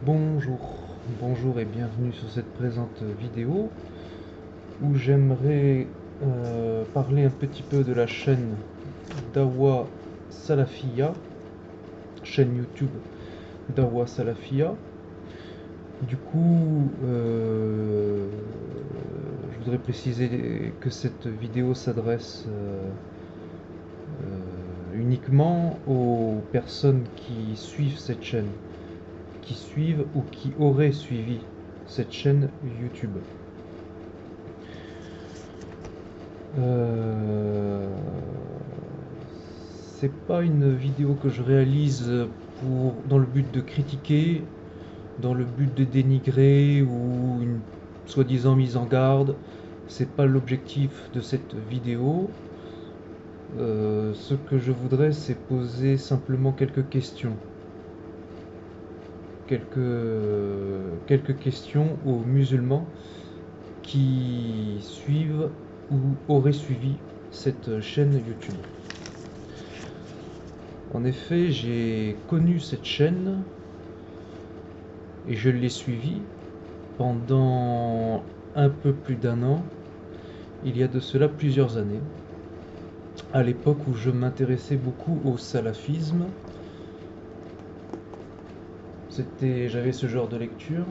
Bonjour, bonjour et bienvenue sur cette présente vidéo où j'aimerais parler un petit peu de la chaîne Dawa Salafia, chaîne YouTube Dawa Salafia. Du coup, je voudrais préciser que cette vidéo s'adresse uniquement aux personnes qui suivent cette chaîne, qui suivent ou qui auraient suivi cette chaîne YouTube. C'est pas une vidéo que je réalise dans le but de critiquer, dans le but de dénigrer ou une soi-disant mise en garde. C'est pas l'objectif de cette vidéo. Ce que je voudrais, c'est poser simplement quelques questions. Quelques questions aux musulmans qui suivent ou auraient suivi cette chaîne YouTube. En effet, j'ai connu cette chaîne et je l'ai suivie pendant un peu plus d'un an, il y a de cela plusieurs années, à l'époque où je m'intéressais beaucoup au salafisme. J'avais ce genre de lecture.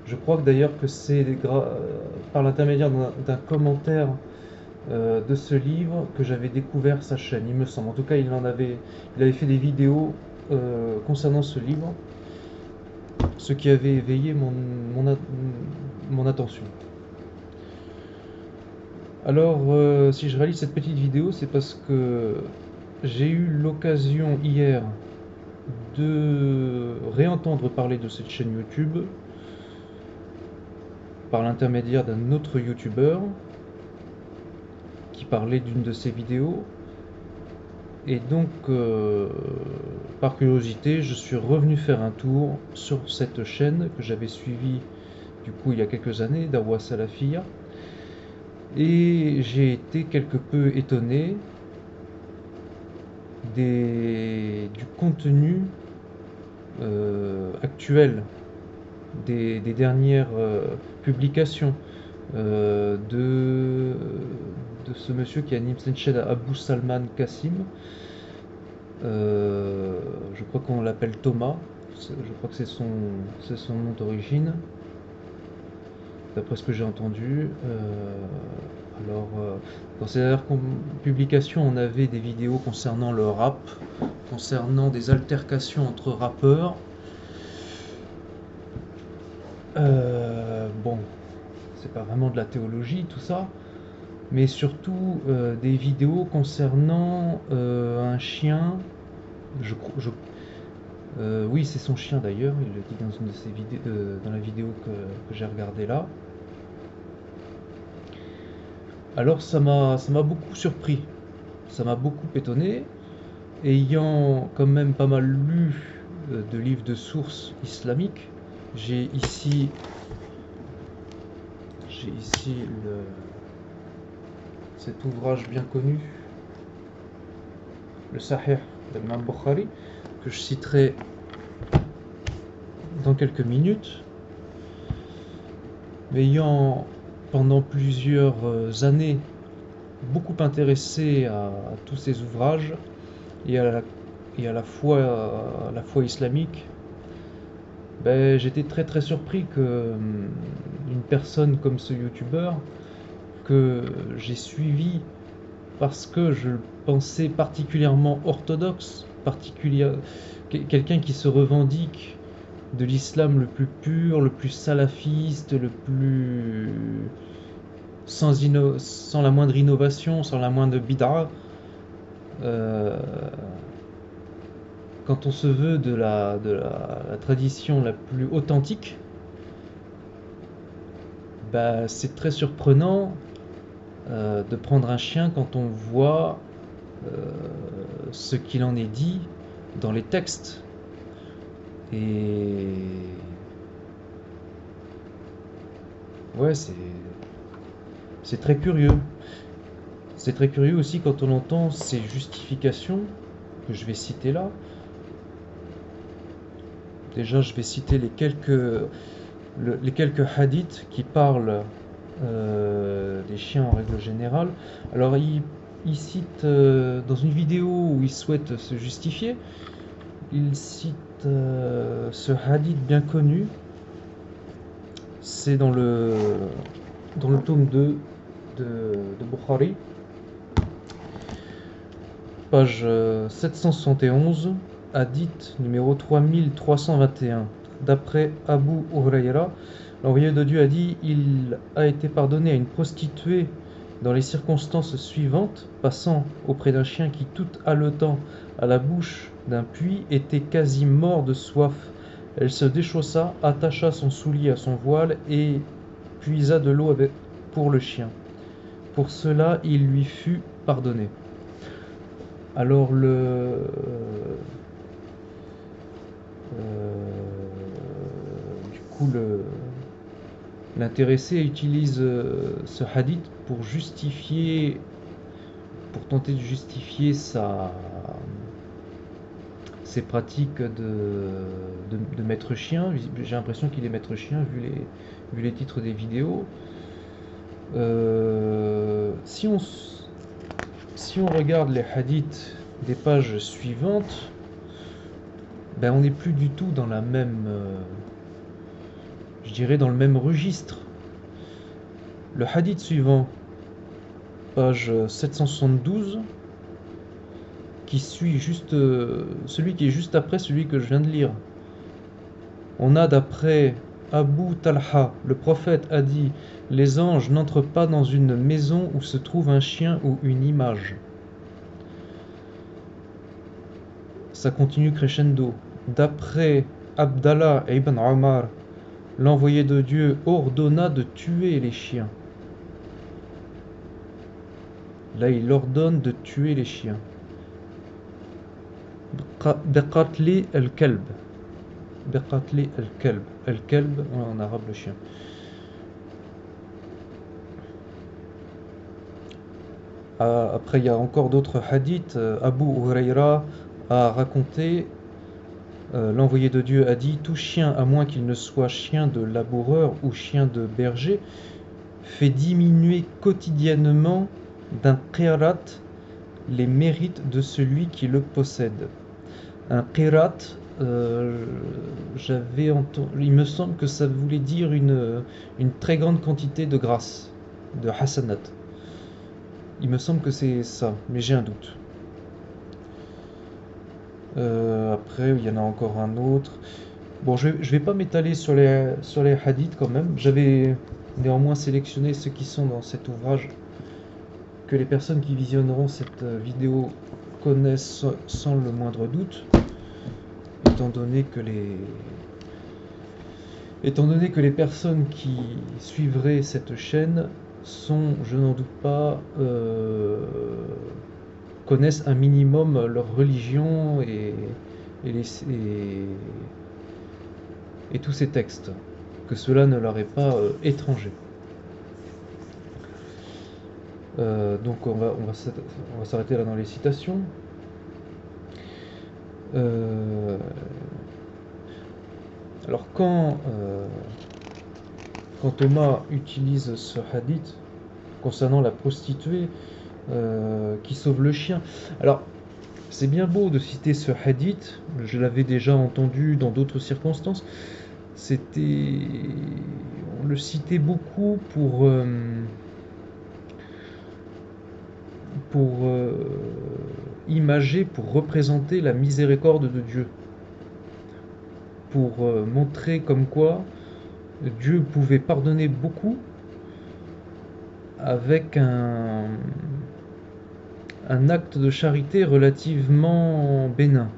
Je crois que d'ailleurs que c'est par l'intermédiaire d'un commentaire de ce livre que j'avais découvert sa chaîne, il me semble. En tout cas, il avait fait des vidéos concernant ce livre, ce qui avait éveillé mon attention. Alors, si je réalise cette petite vidéo, c'est parce que j'ai eu l'occasion hier de réentendre parler de cette chaîne YouTube par l'intermédiaire d'un autre youtubeur qui parlait d'une de ses vidéos. Et donc, par curiosité, je suis revenu faire un tour sur cette chaîne que j'avais suivie du coup il y a quelques années, Dawa Salafia. Et j'ai été quelque peu étonné du contenu actuel des dernières publications de ce monsieur qui anime cette chaîne, Abou Salman Kassim. Je crois qu'on l'appelle Thomas, je crois que c'est son nom d'origine, d'après ce que j'ai entendu. Dans ces dernières publications, on avait des vidéos concernant le rap, concernant des altercations entre rappeurs. Bon, c'est pas vraiment de la théologie tout ça, mais surtout des vidéos concernant un chien. Oui, c'est son chien d'ailleurs, il le dit dans une de ses vidéos, dans la vidéo que j'ai regardée là. Alors ça m'a beaucoup surpris, ça m'a beaucoup étonné, ayant quand même pas mal lu de livres de sources islamiques. J'ai ici cet ouvrage bien connu, le Sahih d'Imam Bukhari, que je citerai dans quelques minutes. M'ayant pendant plusieurs années beaucoup intéressé à tous ces ouvrages et à la foi islamique, j'étais très très surpris que une personne comme ce youtubeur que j'ai suivi parce que je le pensais particulièrement orthodoxe, quelqu'un qui se revendique de l'islam le plus pur, le plus salafiste, le plus sans la moindre innovation, sans la moindre bid'a. Quand on se veut de la tradition la plus authentique, c'est très surprenant de prendre un chien quand on voit ce qu'il en est dit dans les textes. Et ouais, c'est très curieux. C'est très curieux aussi quand on entend ces justifications que je vais citer là. Déjà, je vais citer les quelques hadiths qui parlent des chiens en règle générale. Alors, il cite dans une vidéo où il souhaite se justifier, il cite ce hadith bien connu. C'est dans le tome 2 de Bukhari, page 771, hadith numéro 3321. D'après Abu Huraira, l'envoyé de Dieu a dit: il a été pardonné à une prostituée dans les circonstances suivantes, passant auprès d'un chien qui, tout haletant à la bouche d'un puits, était quasi mort de soif. Elle se déchaussa, attacha son soulier à son voile et puisa de l'eau pour le chien. Pour cela, il lui fut pardonné. Alors du coup, l'intéressé utilise ce hadith pour tenter de justifier ses pratiques de maître chien. J'ai l'impression qu'il est maître chien vu les titres des vidéos. Si on regarde les hadiths des pages suivantes, ben on n'est plus du tout dans la même, je dirais dans le même registre. Le hadith suivant, page 772, qui suit juste celui qui est juste après celui que je viens de lire. On a d'après Abu Talha, le prophète a dit: les anges n'entrent pas dans une maison où se trouve un chien ou une image. Ça continue crescendo. D'après Abdallah ibn Omar, l'envoyé de Dieu ordonna de tuer les chiens. Là, il ordonne de tuer les chiens. Beqatli al-kalb. Beqatli al-kalb. Al-kalb, en arabe, le chien. Après, il y a encore d'autres hadiths. Abu Huraira a raconté, l'envoyé de Dieu a dit: tout chien, à moins qu'il ne soit chien de laboureur ou chien de berger, fait diminuer quotidiennement d'un qirat les mérites de celui qui le possède. Un qirat, il me semble que ça voulait dire une très grande quantité de grâce, de hasanat. Il me semble que c'est ça, mais j'ai un doute. Après, il y en a encore un autre. Bon, je vais pas m'étaler sur les hadiths quand même. J'avais néanmoins sélectionné ceux qui sont dans cet ouvrage, que les personnes qui visionneront cette vidéo connaissent sans le moindre doute, étant donné que les personnes qui suivraient cette chaîne sont, je n'en doute pas, connaissent un minimum leur religion et tous ces textes, que cela ne leur est pas étranger. Donc on va s'arrêter là dans les citations. Alors quand Thomas utilise ce hadith concernant la prostituée qui sauve le chien, alors c'est bien beau de citer ce hadith, je l'avais déjà entendu dans d'autres circonstances. On le citait beaucoup pour imager, pour représenter la miséricorde de Dieu, pour montrer comme quoi Dieu pouvait pardonner beaucoup avec un acte de charité relativement bénin.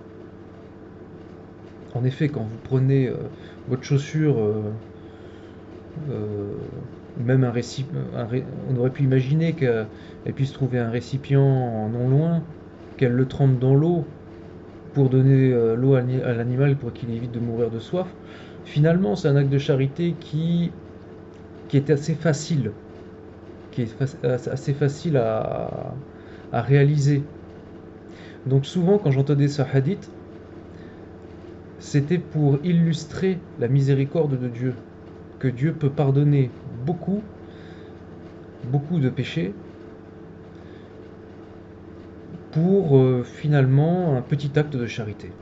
En effet, quand vous prenez votre chaussure, même un récipient, on aurait pu imaginer qu'elle puisse trouver un récipient non loin, qu'elle le trempe dans l'eau pour donner l'eau à l'animal pour qu'il évite de mourir de soif. Finalement, c'est un acte de charité qui est assez facile, à réaliser. Donc souvent, quand j'entendais ce hadith, C'était pour illustrer la miséricorde de Dieu, que Dieu peut pardonner beaucoup, beaucoup de péchés, pour finalement un petit acte de charité.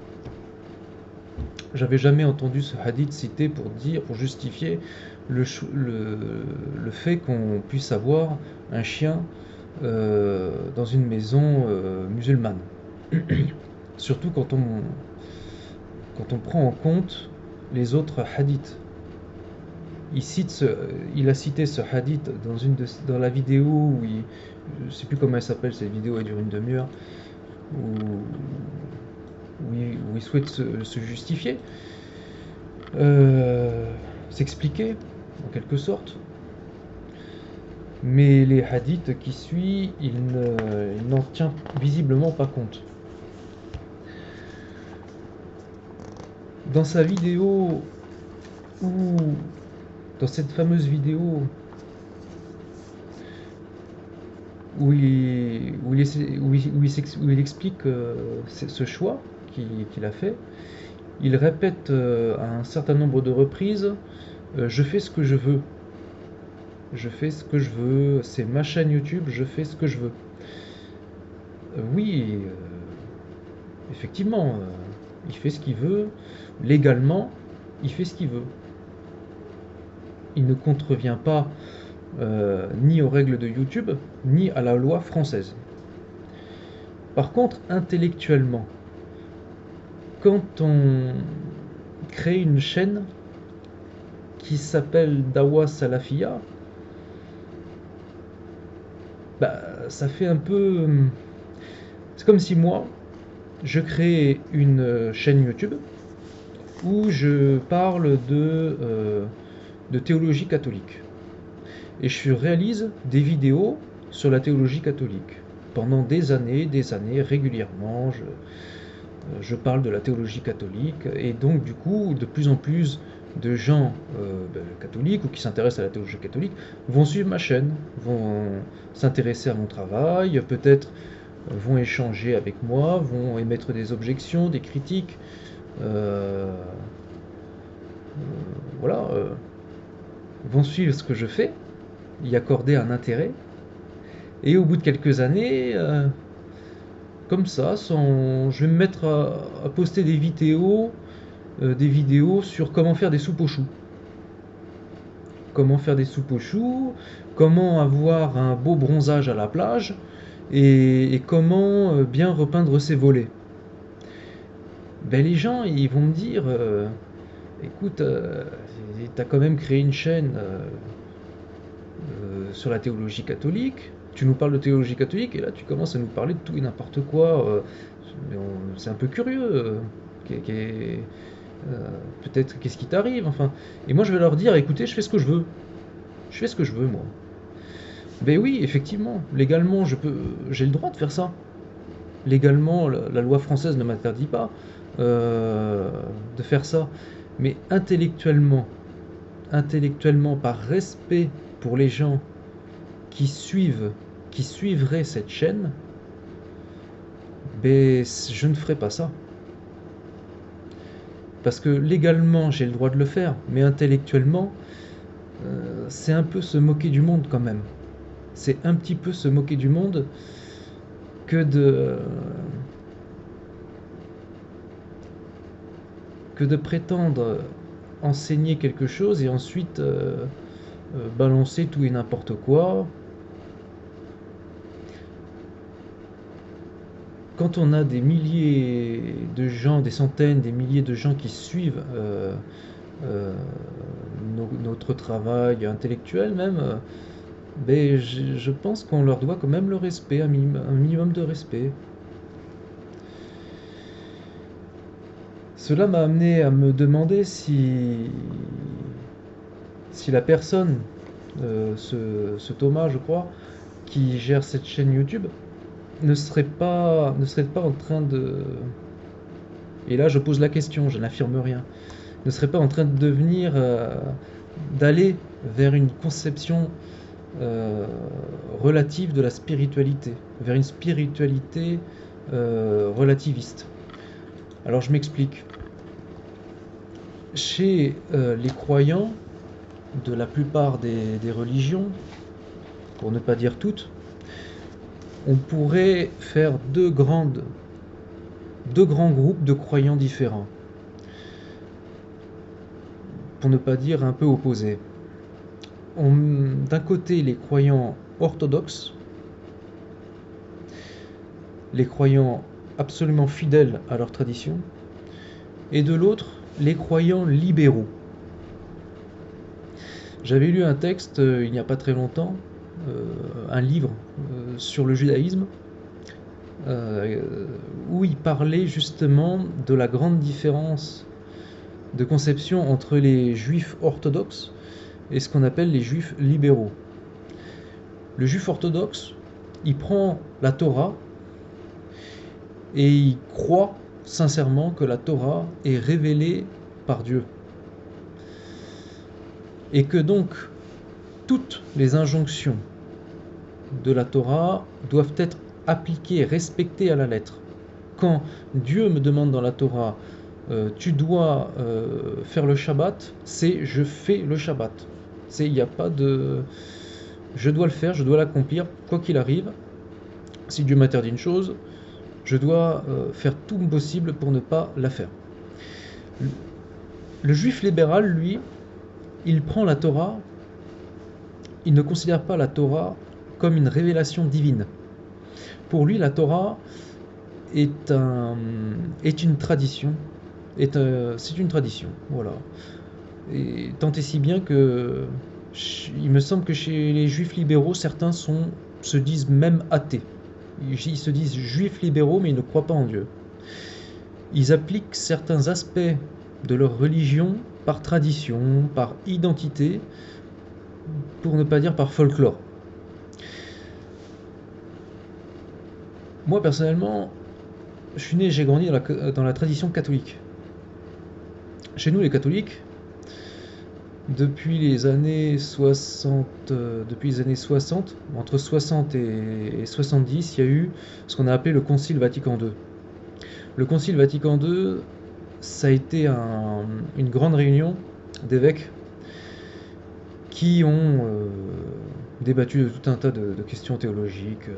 J'avais jamais entendu ce hadith cité pour justifier le fait qu'on puisse avoir un chien dans une maison musulmane. Surtout quand on prend en compte les autres hadiths. Il a cité ce hadith dans la vidéo où je ne sais plus comment elle s'appelle, cette vidéo elle dure une demi-heure, où il souhaite se justifier, s'expliquer en quelque sorte. Mais les hadiths qui suivent, il n'en tient visiblement pas compte. Dans sa vidéo, dans cette fameuse vidéo où il explique ce choix qu'il a fait, il répète à un certain nombre de reprises je fais ce que je veux. Je fais ce que je veux, c'est ma chaîne YouTube, je fais ce que je veux. Oui, effectivement, il fait ce qu'il veut, légalement, il fait ce qu'il veut. Il ne contrevient pas ni aux règles de YouTube, ni à la loi française. Par contre, intellectuellement, quand on crée une chaîne qui s'appelle Dawa Salafia, ça fait un peu... C'est comme si moi, je crée une chaîne YouTube où je parle de théologie catholique. Et je réalise des vidéos sur la théologie catholique. Pendant des années, régulièrement, je parle de la théologie catholique. Et donc, du coup, de plus en plus de gens catholiques ou qui s'intéressent à la théologie catholique vont suivre ma chaîne, vont s'intéresser à mon travail, peut-être vont échanger avec moi, vont émettre des objections, des critiques, vont suivre ce que je fais, y accorder un intérêt, et au bout de quelques années, comme ça, je vais me mettre à poster des vidéos sur comment faire des soupes aux choux. Comment faire des soupes aux choux, comment avoir un beau bronzage à la plage, et comment bien repeindre ses volets. Les gens, ils vont me dire, écoute, t'as quand même créé une chaîne sur la théologie catholique, tu nous parles de théologie catholique, et là tu commences à nous parler de tout et n'importe quoi, c'est un peu curieux, peut-être qu'est-ce qui t'arrive, enfin. Et moi je vais leur dire, écoutez, je fais ce que je veux, moi. Ben oui, effectivement, légalement j'ai le droit de faire ça. Légalement, la loi française ne m'interdit pas de faire ça, mais intellectuellement, par respect pour les gens qui suivraient cette chaîne, je ne ferai pas ça. Parce que légalement, j'ai le droit de le faire, mais intellectuellement, c'est un peu se moquer du monde quand même. C'est un petit peu se moquer du monde que de prétendre enseigner quelque chose et ensuite balancer tout et n'importe quoi. Quand on a des milliers de gens, des centaines, des milliers de gens qui suivent notre travail intellectuel même, je pense qu'on leur doit quand même le respect, un minimum de respect. Cela m'a amené à me demander si la personne, ce Thomas je crois, qui gère cette chaîne YouTube, ne serait pas en train de... Et là je pose la question, je n'affirme rien. Ne serait pas en train de devenir... d'aller vers une conception relative de la spiritualité, vers une spiritualité relativiste. Alors je m'explique. Chez les croyants de la plupart des religions, pour ne pas dire toutes, on pourrait faire deux grands groupes de croyants différents, pour ne pas dire un peu opposés. D'un côté, les croyants orthodoxes, les croyants absolument fidèles à leur tradition, et de l'autre, les croyants libéraux. J'avais lu un texte il n'y a pas très longtemps, un livre sur le judaïsme, où il parlait justement de la grande différence de conception entre les juifs orthodoxes et ce qu'on appelle les juifs libéraux. Le juif orthodoxe, il prend la Torah et il croit sincèrement que la Torah est révélée par Dieu. Et que donc toutes les injonctions de la Torah doivent être appliquées, respectées à la lettre. Quand Dieu me demande dans la Torah tu dois faire le Shabbat, c'est je fais le Shabbat. Il n'y a pas de je dois le faire, je dois l'accomplir, quoi qu'il arrive. Si Dieu m'interdit une chose, je dois faire tout possible pour ne pas la faire. Le juif libéral, lui, il prend la Torah, il ne considère pas la Torah comme une révélation divine. Pour lui, la Torah est une tradition. C'est une tradition, voilà. Et tant et si bien que il me semble que chez les juifs libéraux, certains se disent même athées. Ils se disent juifs libéraux, mais ils ne croient pas en Dieu. Ils appliquent certains aspects de leur religion par tradition, par identité, pour ne pas dire par folklore. Moi, personnellement, je suis né et j'ai grandi dans la tradition catholique. Chez nous, les catholiques, depuis les années 60, entre 60 et 70, il y a eu ce qu'on a appelé le Concile Vatican II. Le Concile Vatican II, ça a été une grande réunion d'évêques qui ont débattu de tout un tas de questions théologiques.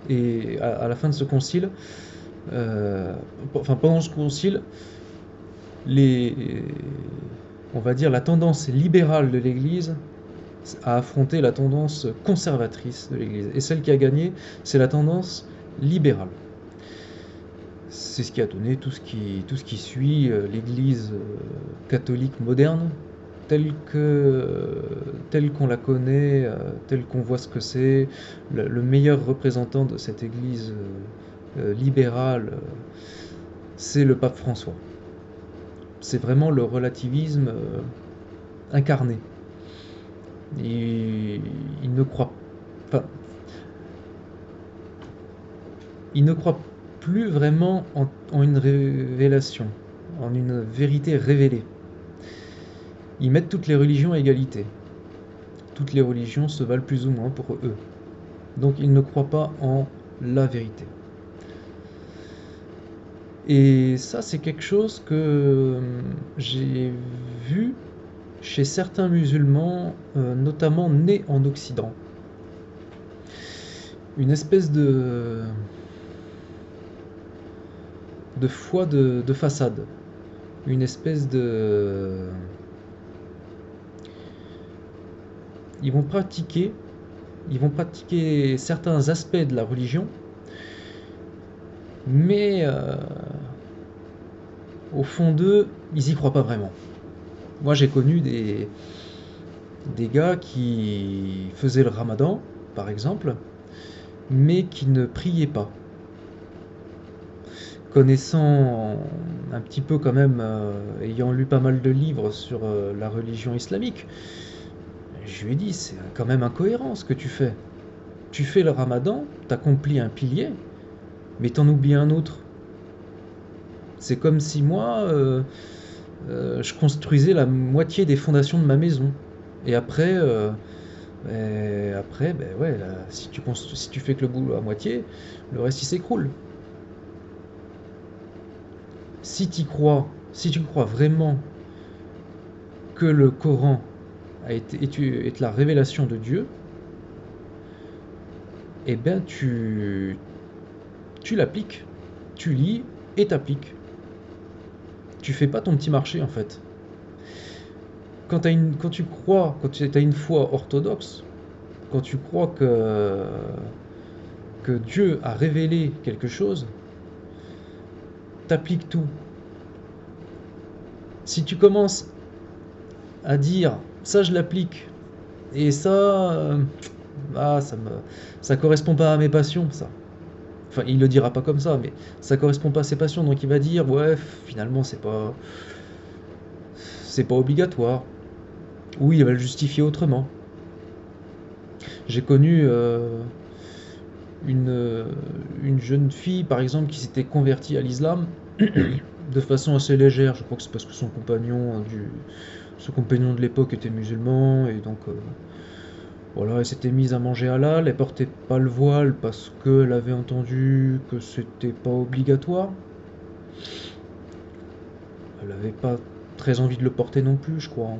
Et à la fin de ce concile, pendant ce concile, on va dire la tendance libérale de l'Église a affronté la tendance conservatrice de l'Église. Et celle qui a gagné, c'est la tendance libérale. C'est ce qui a donné tout ce qui suit l'Église catholique moderne, telle qu'on la connaît, telle qu'on voit ce que c'est. Le meilleur représentant de cette Église libérale, c'est le pape François. C'est vraiment le relativisme incarné. Et il ne croit plus vraiment en une révélation, en une vérité révélée. Ils mettent toutes les religions à égalité. Toutes les religions se valent plus ou moins pour eux. Donc ils ne croient pas en la vérité. Et ça, c'est quelque chose que j'ai vu chez certains musulmans, notamment nés en Occident. Une espèce de foi de façade. Une espèce de... Ils vont pratiquer certains aspects de la religion, mais au fond d'eux, ils n'y croient pas vraiment. Moi, j'ai connu des gars qui faisaient le ramadan, par exemple, mais qui ne priaient pas. Connaissant un petit peu quand même, ayant lu pas mal de livres sur la religion islamique, je lui ai dit, c'est quand même incohérent ce que tu fais. Tu fais le ramadan, t'accomplis un pilier, mais t'en oublies un autre. C'est comme si moi, je construisais la moitié des fondations de ma maison. Et après, si tu fais que le boulot à moitié, le reste il s'écroule. Si tu crois vraiment que le Coran est la révélation de Dieu, eh bien tu l'appliques, tu lis et t'appliques. Tu fais pas ton petit marché en fait. Quand tu crois, quand tu as une foi orthodoxe, quand tu crois que Dieu a révélé quelque chose, t'appliques tout. Si tu commences à dire ça je l'applique et ça, ça correspond pas à mes passions, ça. Enfin, il le dira pas comme ça, mais ça correspond pas à ses passions, donc il va dire ouais, finalement c'est pas obligatoire. Ou il va le justifier autrement. J'ai connu une, une jeune fille, par exemple, qui s'était convertie à l'islam de façon assez légère. Je crois que c'est parce que son compagnon de l'époque était musulman, et donc voilà, elle s'était mise à manger halal. Elle portait pas le voile parce qu'elle avait entendu que c'était pas obligatoire. Elle avait pas très envie de le porter non plus, je crois.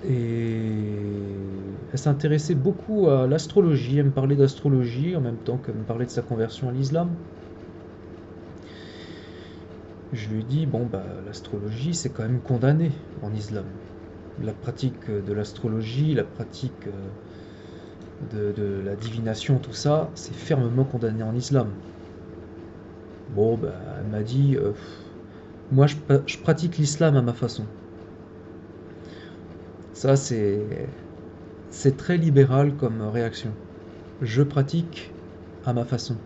Et elle s'intéressait beaucoup à l'astrologie, elle me parlait d'astrologie en même temps qu'elle me parlait de sa conversion à l'islam. Je lui ai dit, bon, bah, l'astrologie, c'est quand même condamné en islam. La pratique de l'astrologie, la pratique de la divination, tout ça, c'est fermement condamné en islam. Bon, bah, elle m'a dit, moi, je pratique l'islam à ma façon. Ça, c'est très libéral comme réaction. Je pratique à ma façon.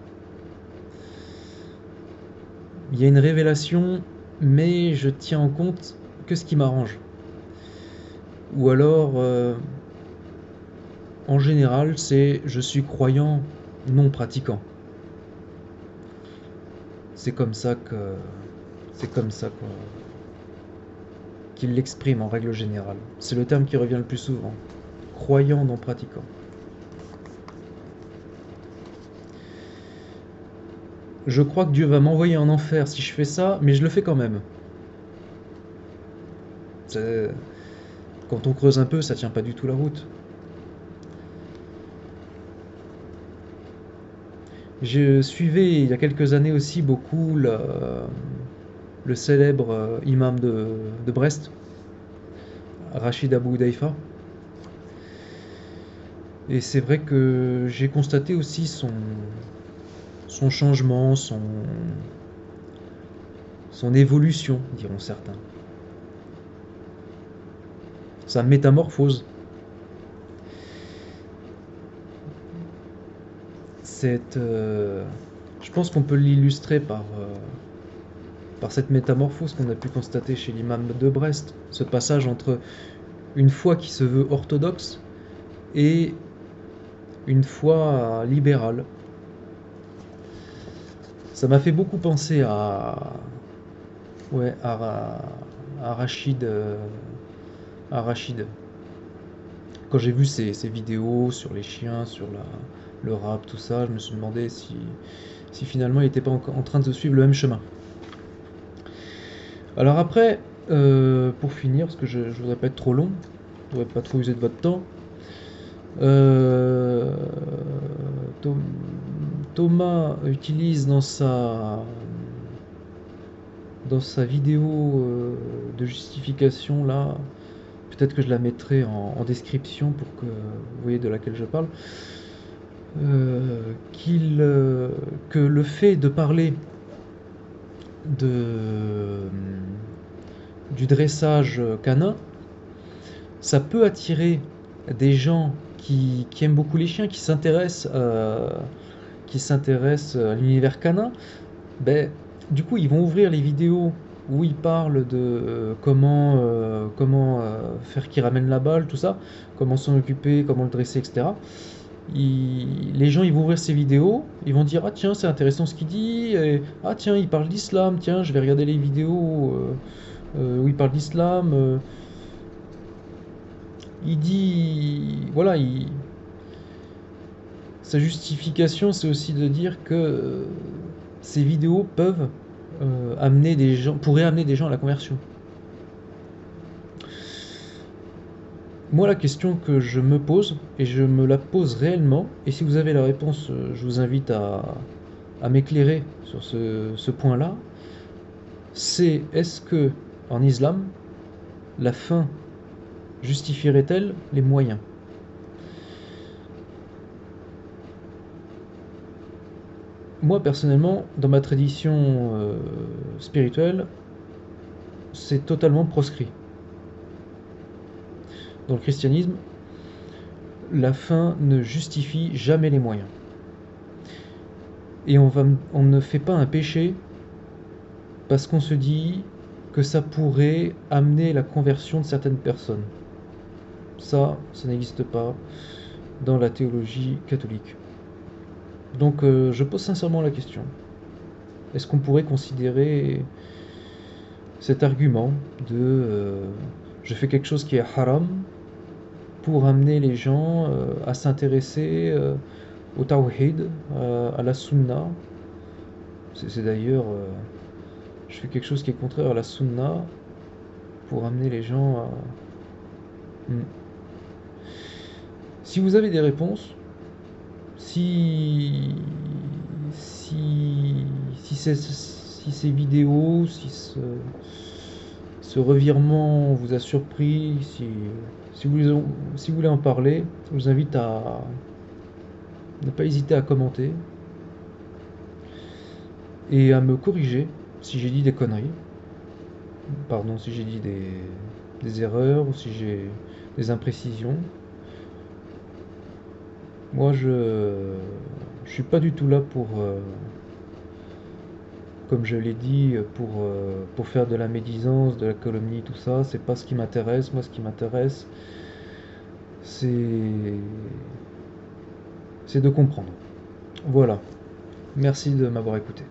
Il y a une révélation, mais je tiens en compte que ce qui m'arrange. Ou alors, en général, c'est je suis croyant, non pratiquant. C'est comme ça qu'il l'exprime en règle générale. C'est le terme qui revient le plus souvent. Croyant, non pratiquant. Je crois que Dieu va m'envoyer en enfer si je fais ça, mais je le fais quand même. Quand on creuse un peu, ça tient pas du tout la route. Je suivais il y a quelques années aussi beaucoup le célèbre imam de Brest, Rachid Abou Hudayfa. Et c'est vrai que j'ai constaté aussi son changement, son évolution, diront certains. Sa métamorphose. Je pense qu'on peut l'illustrer par cette métamorphose qu'on a pu constater chez l'imam de Brest. Ce passage entre une foi qui se veut orthodoxe et une foi libérale. Ça m'a fait beaucoup penser à Rachid. À Rachid. Quand j'ai vu ses vidéos sur les chiens, sur le rap, tout ça, je me suis demandé si finalement il n'était pas en train de suivre le même chemin. Alors après, pour finir, parce que je ne voudrais pas être trop long, je ne voudrais pas trop user de votre temps, Thomas utilise dans sa vidéo de justification là, peut-être que je la mettrai en description pour que vous voyez de laquelle je parle, que le fait de parler du dressage canin, ça peut attirer des gens qui aiment beaucoup les chiens, qui s'intéressent à l'univers canin. Ben, du coup, ils vont ouvrir les vidéos où il parle de comment faire qu'il ramène la balle, tout ça, comment s'en occuper, comment le dresser, etc. Les gens ils vont ouvrir ces vidéos, ils vont dire ah tiens c'est intéressant ce qu'il dit, et, ah tiens il parle d'islam, tiens je vais regarder les vidéos où il parle d'islam. Il dit voilà, sa justification c'est aussi de dire que ces vidéos peuvent pourraient amener des gens à la conversion. Moi, la question que je me pose, et je me la pose réellement, et si vous avez la réponse, je vous invite à m'éclairer sur ce point-là, c'est est-ce que, en islam, la fin justifierait-elle les moyens? Moi, personnellement, dans ma tradition spirituelle, c'est totalement proscrit. Dans le christianisme, la fin ne justifie jamais les moyens. Et on ne fait pas un péché parce qu'on se dit que ça pourrait amener la conversion de certaines personnes. Ça n'existe pas dans la théologie catholique. Donc je pose sincèrement la question. Est-ce qu'on pourrait considérer cet argument de je fais quelque chose qui est haram pour amener les gens à s'intéresser au tawhid, à la sunna. C'est d'ailleurs, je fais quelque chose qui est contraire à la sunna pour amener les gens à... Hmm. Si vous avez des réponses, si, si, si ces vidéos, ce revirement vous a surpris, si vous voulez en parler, je vous invite à ne pas hésiter à commenter et à me corriger si j'ai dit des conneries. Pardon, si j'ai dit des erreurs ou si j'ai des imprécisions. Moi, je suis pas du tout là pour, comme je l'ai dit, pour faire de la médisance, de la calomnie, tout ça. C'est pas ce qui m'intéresse. Moi, ce qui m'intéresse, c'est c'est de comprendre. Voilà. Merci de m'avoir écouté.